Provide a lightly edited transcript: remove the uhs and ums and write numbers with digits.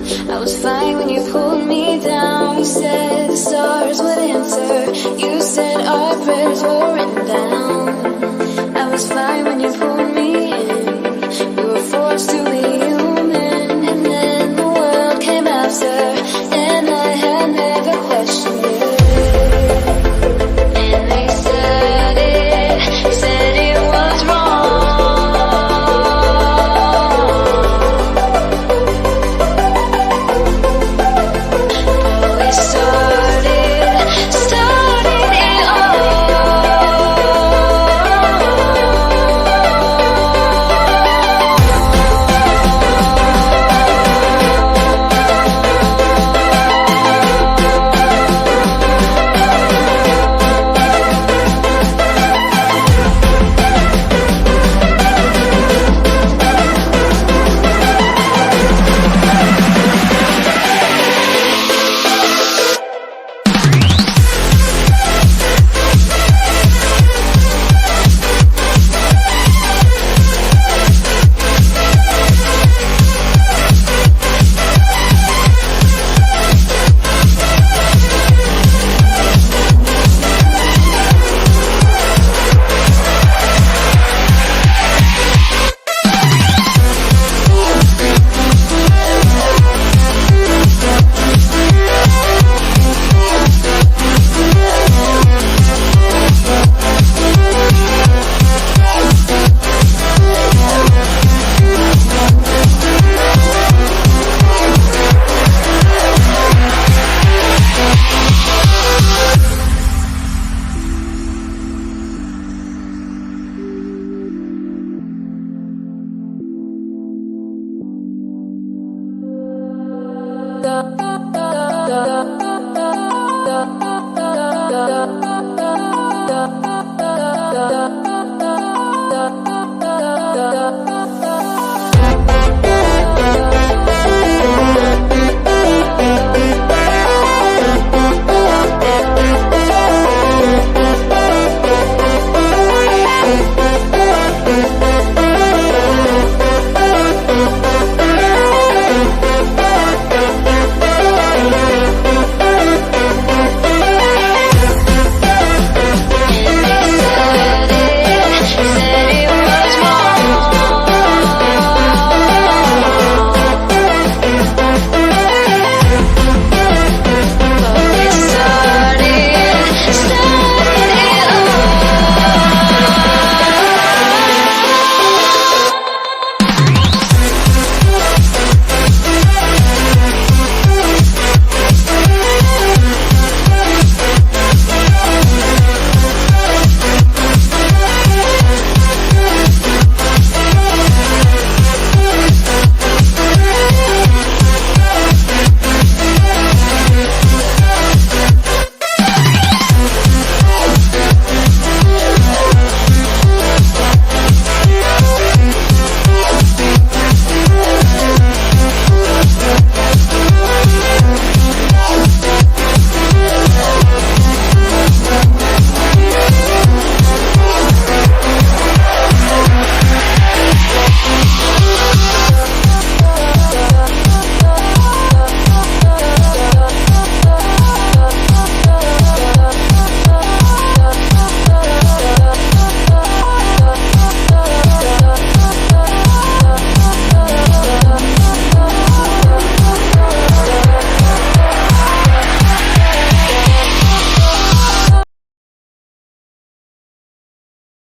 I was fine when you pulled me down. You said the stars would answer. You said our prayers were written down. I was fine when you pulled me in. We were forced to be human, and then the world came after, and I had never questioned it. And they said it was wrong. But we started it all.